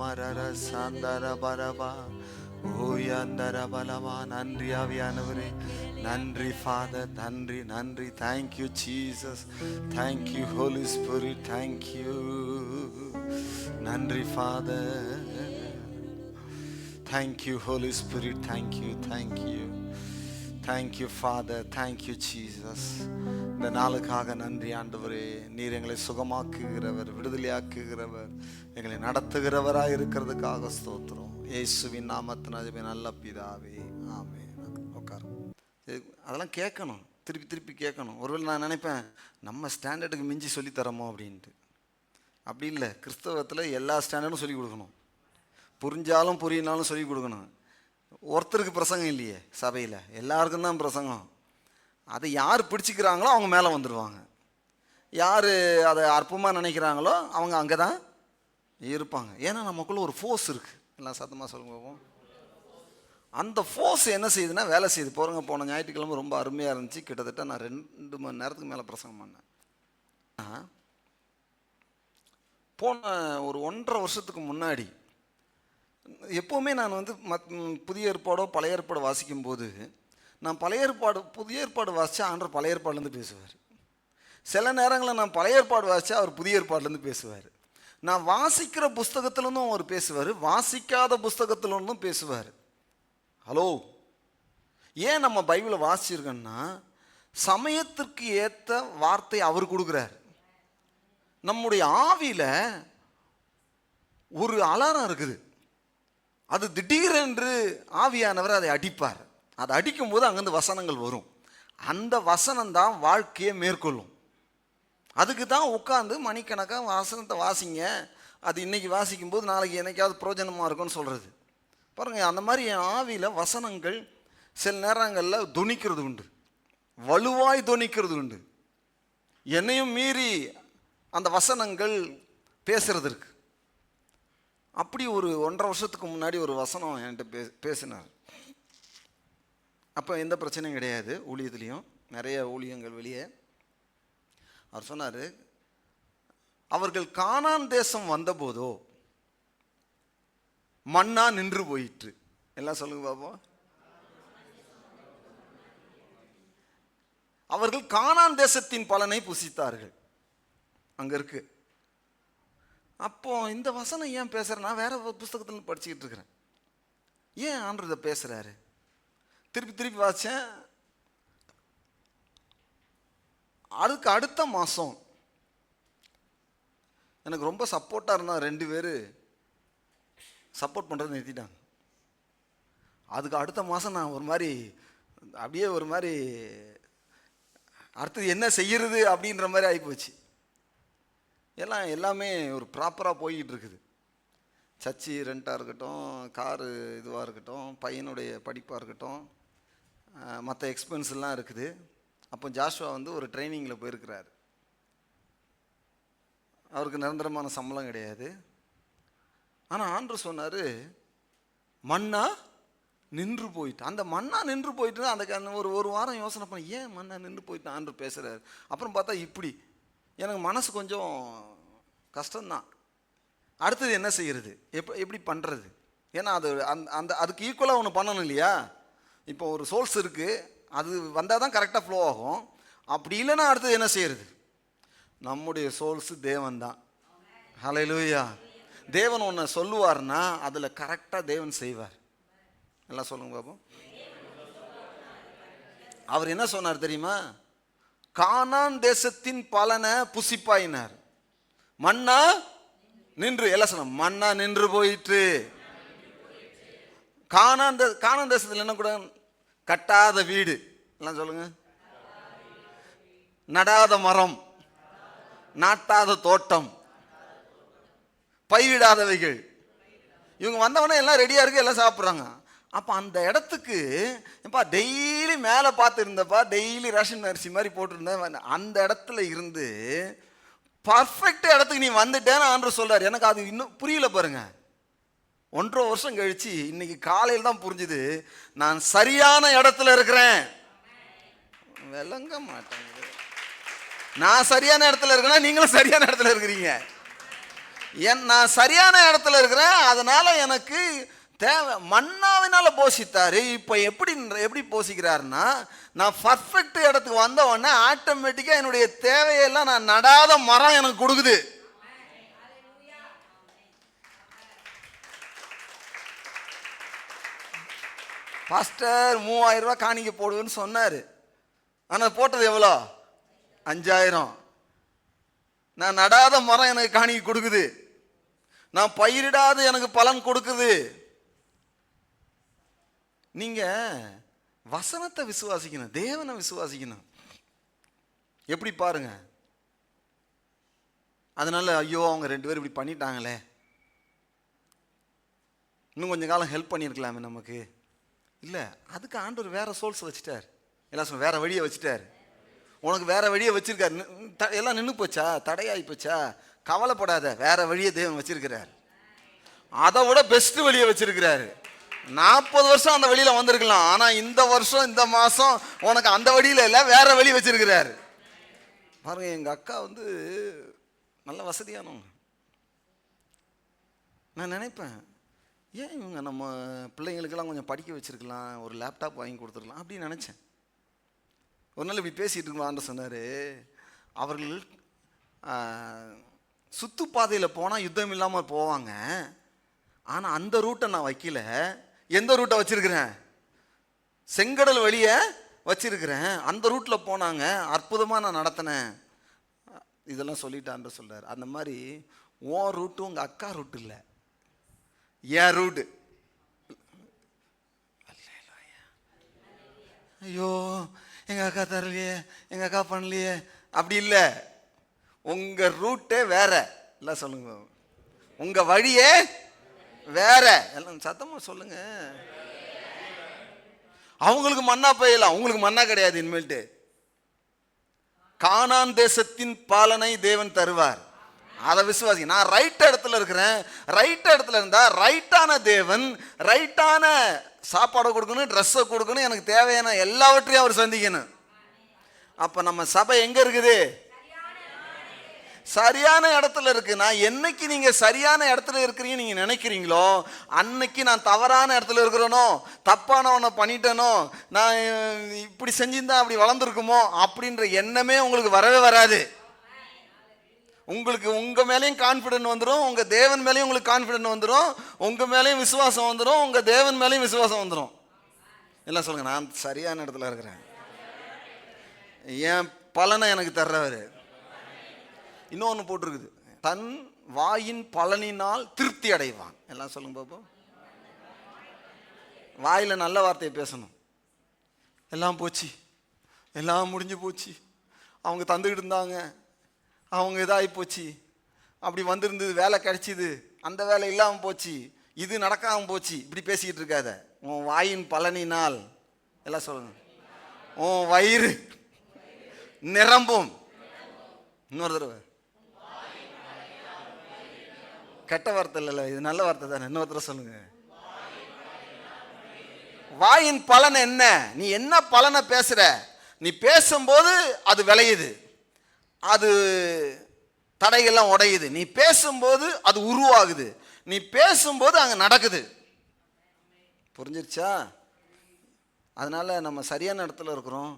மரர சந்தர பரபா ஓயந்தர பலமா. நன்றி ஆவியானவரே, நன்றி ஃபாதர், நன்றி நன்றி. Thank you Jesus, thank you holy spirit, thank you. நன்றி father, thank you holy spirit, thank you thank you thank you father, thank you Jesus. இந்த நாளுக்காக நன்றி ஆண்டவரே. நீர் எங்களை சுகமாக்குகிறவர், விடுதலையாக்குகிறவர், எங்களை நடத்துகிறவராக இருக்கிறதுக்காக ஸ்தோத்திரம். இயேசுவின் நாமத்தினாலே நல்ல பிதாவே, ஆமென். உட்கார். அதெல்லாம் கேட்கணும், திருப்பி திருப்பி கேட்கணும். ஒருவேளை நான் நினைப்பேன் நம்ம ஸ்டாண்டர்டுக்கு மிஞ்சி சொல்லித்தரமோ அப்படின்ட்டு. அப்படி இல்லை. கிறிஸ்தவத்தில் எல்லா ஸ்டாண்டர்டும் சொல்லிக் கொடுக்கணும். புரிஞ்சாலும் புரியனாலும் சொல்லிக் கொடுக்கணும். ஒருத்தருக்கு பிரசங்கம் இல்லையே சபையில், எல்லாருக்கும் தான் பிரசங்கம். அதை யார் பிடிச்சிக்கிறாங்களோ அவங்க மேலே வந்துடுவாங்க. யார் அதை அற்பமாக நினைக்கிறாங்களோ அவங்க அங்கே தான் இருப்பாங்க. ஏன்னா நமக்குள்ளே ஒரு ஃபோர்ஸ் இருக்குது. எல்லாம் சத்தமாக சொல்லுங்க பார்ப்போம். அந்த ஃபோர்ஸ் என்ன செய்யுதுன்னா வேலை செய்யுது. போகிறங்க, போன ஞாயிற்றுக்கிழமை ரொம்ப அருமையாக இருந்துச்சு. கிட்டத்தட்ட நான் 2 மணி நேரத்துக்கு மேலே பிரசங்கம் பண்ணேன். போன ஒரு 1.5 வருஷத்துக்கு முன்னாடி எப்போவுமே நான் புதிய ஏற்பாடோ பழைய ஏற்பாடு வாசிக்கும்போது நான் புதிய ஏற்பாடு வாசித்தா ஆண்டவர் பழைய ஏற்பாடுலேருந்து பேசுவார். சில நேரங்களில் நான் பழைய ஏற்பாடு வாசித்தா அவர் புதிய ஏற்பாடுலேருந்து பேசுவார். நான் வாசிக்கிற புஸ்தகத்துலேருந்தும் அவர் பேசுவார், வாசிக்காத புஸ்தகத்துலேருந்தும் பேசுவார். ஹலோ, ஏன் நம்ம பைபிளை வாசிச்சிருக்கோன்னா சமயத்திற்கு ஏற்ற வார்த்தை அவர் கொடுக்குறார். நம்முடைய ஆவியில் ஒரு அலாரம் இருக்குது. அது திடீரென்று ஆவியானவர் அதை அடிப்பார். அதை அடிக்கும்போது அங்கேருந்து வசனங்கள் வரும். அந்த வசனம் தான் வாழ்க்கையை மேற்கொள்ளும். அதுக்கு தான் உட்காந்து மணிக்கணக்காக வசனத்தை வாசிங்க, அது இன்றைக்கி வாசிக்கும்போது நாளைக்கு என்னைக்காவது பிரயோஜனமாக இருக்கும்னு சொல்கிறது. பாருங்கள், அந்த மாதிரி என் ஆவியில் வசனங்கள் சில நேரங்களில் துணிக்கிறது உண்டு, வலுவாய் துணிக்கிறது உண்டு. என்னையும் மீறி அந்த வசனங்கள் பேசுறது இருக்கு. அப்படி ஒரு 1.5 வருஷத்துக்கு முன்னாடி ஒரு வசனம் என்கிட்ட பேசினார். அப்போ எந்த பிரச்சனையும் கிடையாது, ஊழியத்துலேயும் நிறைய ஊழியங்கள் வெளியே. அவர் சொன்னார், அவர்கள் கானான் தேசம் வந்தபோதோ மன்னா நின்று போயிற்று. எல்லாம் சொல்லுங்க பாப்போம். அவர்கள் கானான் தேசத்தின் பலனை புசித்தார்கள். அங்கே இருக்கு. அப்போ இந்த வசனம் ஏன் பேசுகிறேன்? நான் வேற புஸ்தகத்தில் படிச்சுக்கிட்டு இருக்கிறேன். ஏன் ஆண்டவர் இதை பேசுகிறாரு? திருப்பி திருப்பி வாசித்தேன். அதுக்கு அடுத்த மாதம் எனக்கு ரொம்ப சப்போர்ட்டாக இருந்தால் 2 பேர் சப்போர்ட் பண்ணுறது நிறுத்திட்டாங்க. அதுக்கு அடுத்த மாதம் நான் ஒரு மாதிரி அப்படியே ஒரு மாதிரி அடுத்தது என்ன செய்கிறது அப்படின்ற மாதிரி ஆகிப்போச்சு. எல்லாமே ஒரு ப்ராப்பராக போய்கிட்டு இருக்குது. சர்ச்சு ரெண்ட்டாக இருக்கட்டும், காரு இதுவாக இருக்கட்டும், பையனுடைய படிப்பாக இருக்கட்டும், மற்ற எக்ஸ்பென்ஸ்லாம் இருக்குது. அப்போ ஜாஷுவா ஒரு ட்ரைனிங்கில் போயிருக்கிறார். அவருக்கு நிரந்தரமான சம்பளம் கிடையாது. ஆனால் ஆண்டவர் சொன்னார், மன்னா நின்று போயிட்டு. அந்த மன்னா நின்று போயிட்டு அந்த ஒரு வாரம் யோசனை பண்ண, ஏன் மன்னா நின்று போயிட்டு ஆண்டவர் பேசுகிறார். அப்புறம் பார்த்தா இப்படி எனக்கு மனசு கொஞ்சம் கஷ்டம்தான். அடுத்தது என்ன செய்கிறது, எப்படி பண்ணுறது? ஏன்னா அது அதுக்கு ஈக்குவலாக ஒன்று பண்ணணும் இல்லையா? இப்போ ஒரு சோர்ஸ் இருக்குது, அது வந்தால் தான் கரெக்டாக ஃப்ளோ ஆகும். அப்படி இல்லைன்னா அடுத்தது என்ன செய்கிறது? நம்முடைய சோர்ஸு தேவன் தான். ஹல்லேலூயா. தேவன் ஒன்று சொல்லுவார்னா அதில் கரெக்டாக தேவன் செய்வார். எல்லாம் சொல்லுங்க பாப்போம். அவர் என்ன சொன்னார் தெரியுமா? கானான் தேசத்தின் பலனை புசிப்பாயினார். மன்னா நின்று, எல்லாம் சொன்ன மன்னா நின்று போயிற்று. கானான் தேசத்தில் என்ன கூட? கட்டாத வீடு. எல்லாம் சொல்லுங்க. நடாத மரம், நாட்டாத தோட்டம், பயிரிடாதவைகள். இவங்க வந்தவொடனே எல்லாம் ரெடியாக இருக்கு, எல்லாம் சாப்பிட்றாங்க. அப்போ அந்த இடத்துக்கு எப்பா டெய்லி மேலே பார்த்து இருந்தப்பா, டெய்லி ரேஷன் அரிசி மாதிரி போட்டிருந்தேன். அந்த இடத்துல இருந்து பர்ஃபெக்ட் இடத்துக்கு நீ வந்துட்டேன்னு ஆண்டவர் சொல்கிறார். எனக்கு அது இன்னும் புரியல பாருங்க. 1.5 வருஷம் கழிச்சு இன்னைக்கு காலையில் தான் புரிஞ்சுது, நான் சரியான இடத்துல இருக்கிறேன். விளங்க மாட்டேங்குது. நான் சரியான இடத்துல இருக்கேன்னா நீங்களும் சரியான இடத்துல இருக்கிறீங்க. நான் சரியான இடத்துல இருக்கிறேன், அதனால எனக்கு தேவை. மன்னாவினால போஷித்தாரு. இப்போ எப்படி போஷிக்கிறாருன்னா, நான் பர்ஃபெக்ட் இடத்துக்கு வந்த உடனே ஆட்டோமேட்டிக்கா என்னுடைய தேவையெல்லாம் நான் நடாத மரம் எனக்கு கொடுக்குது. பாஸ்டர் 3000 ரூபாய் காணிக்க போடுவேன்னு சொன்னாரு. ஆனா போட்டது எவ்வளோ? 5000. நான் நடாத மரம் எனக்கு காணிக்க கொடுக்குது. நான் பயிரிடாத எனக்கு பலன் கொடுக்குது. நீங்க வசனத்தை விசுவாசிக்கணும், தேவனை விசுவாசிக்கணும். எப்படி பாருங்க. அதனால ஐயோ அவங்க 2 பேரும் இப்படி பண்ணிட்டாங்களே, இன்னும் கொஞ்சம் காலம் ஹெல்ப் பண்ணியிருக்கலாமே நமக்கு. இல்லை, அதுக்கு ஆண்டவர் வேற சோர்ஸ் வச்சுட்டார். எல்லாம் வேற வழியை வச்சுட்டார். உனக்கு வேற வழியை வச்சிருக்காரு. எல்லாம் நின்று போச்சா, தடையாகி போச்சா, கவலைப்படாத, வேற வழியை தேவன் வச்சிருக்கிறார். அதை விட பெஸ்ட் வழியை வச்சிருக்கிறாரு. 40 வருஷம் அந்த வழியில வந்திருக்கலாம், ஆனா இந்த வருஷம் இந்த மாசம் உனக்கு அந்த வழியில இல்லை, வேற வழி வச்சிருக்கிறாரு. பாருங்க, எங்க அக்கா நல்ல வசதியானவங்க. நான் நினைப்பேன், ஏன் இவங்க நம்ம பிள்ளைங்களுக்கெல்லாம் கொஞ்சம் படிக்க வச்சிருக்கலாம், ஒரு லேப்டாப் வாங்கி கொடுத்துருக்கலாம் அப்படின்னு நினச்சேன். ஒரு நாள் இப்படி பேசிகிட்டு இருக்கலான்னு சொன்னார். அவர்கள் சுற்றுப்பாதையில் போனால் யுத்தம் இல்லாமல் போவாங்க, ஆனால் அந்த ரூட்டை நான் வைக்கல. எந்த ரூட்டை வச்சிருக்கிறேன்? செங்கடல் வழியை வச்சிருக்கிறேன். அந்த ரூட்டில் போனாங்க, அற்புதமாக நான் நடத்தினேன். இதெல்லாம் சொல்லிட்டான்னு சொல்கிறார். அந்த மாதிரி உன் ரூட்டு உங்கள் அக்கா ரூட்டு இல்லை, என் ரூட்டு. ஐயோ எங்கள் அக்கா தரலையே, எங்கள் அக்கா பண்ணலையே, அப்படி இல்லை. உங்கள் ரூட்டே வேற இல்லை. சொல்லுங்க, உங்கள் வழியே வேற. எல்லாம் சத்தமாக சொல்லுங்க. அவங்களுக்கு மன்னா பெய்யலாம், உங்களுக்கு மன்னா கிடையாது. இனிமேல்ட்டு கானான் தேசத்தின் பாலனை தேவன் தருவார். அதை விசுவாசி. நான் ரைட் இடத்துல இருக்கிறேன். ரைட் இடத்துல இருந்தா ரைட்டான தேவன் ரைட்டான சாப்பாடை கொடுக்கணும், ட்ரெஸ்ஸை கொடுக்கணும், எனக்கு தேவையான எல்லாவற்றையும் அவர் சந்திக்கணும். அப்ப நம்ம சபை எங்க இருக்குது? சரியான இடத்துல இருக்கு. நான் என்னைக்கு நீங்க சரியான இடத்துல இருக்கிறீங்க நீங்க நினைக்கிறீங்களோ, அன்னைக்கு நான் தவறான இடத்துல இருக்கிறேனோ, தப்பானவனை பண்ணிட்டேனோ, நான் இப்படி செஞ்சிருந்தா அப்படி வளர்ந்துருக்குமோ அப்படின்ற எண்ணமே உங்களுக்கு வரவே வராது. உங்களுக்கு உங்க மேலேயும் கான்ஃபிடென்ட் வந்துடும், உங்க தேவன் மேலேயும் உங்களுக்கு கான்ஃபிடென்ட் வந்துடும், உங்க மேலேயும் விசுவாசம் வந்துடும், உங்க தேவன் மேலேயும் விசுவாசம் வந்துடும். எல்லாம் சொல்லுங்க, நான் சரியான இடத்துல இருக்கிறேன், என் பலனை எனக்கு தர்றவர். இன்னொன்று போட்டிருக்குது, தன் வாயின் பலனினால் திருப்தி அடைவான். எல்லாம் சொல்லுங்க பாப்போம். வாயில நல்ல வார்த்தையை பேசணும். எல்லாம் போச்சு, எல்லாம் முடிஞ்சு போச்சு, அவங்க தந்துக்கிட்டு இருந்தாங்க, அவங்க இதாகி போச்சு, அப்படி வந்திருந்தது, வேலை கிடைச்சிது, அந்த வேலை இல்லாமல் போச்சு, இது நடக்காமல் போச்சு, இப்படி பேசிக்கிட்டு இருக்காத. உன் வாயின் பலனினால், எல்லாம் சொல்லுங்க, உன் வயிறு நிரம்பும். இன்னொரு தடவை, கெட்ட வார்த்தை இல்லை, இது நல்ல வார்த்தை தானே. இன்னொரு தடவை சொல்லுங்க. வாயின் பலன் என்ன? நீ என்ன பலனை பேசுற? நீ பேசும்போது அது விளையுது, அது தடைகள்லாம் உடையுது. நீ பேசும்போது அது உருவாகுது, நீ பேசும்போது அங்கே நடக்குது. புரிஞ்சிருச்சா? அதனால நம்ம சரியான இடத்துல இருக்கிறோம்.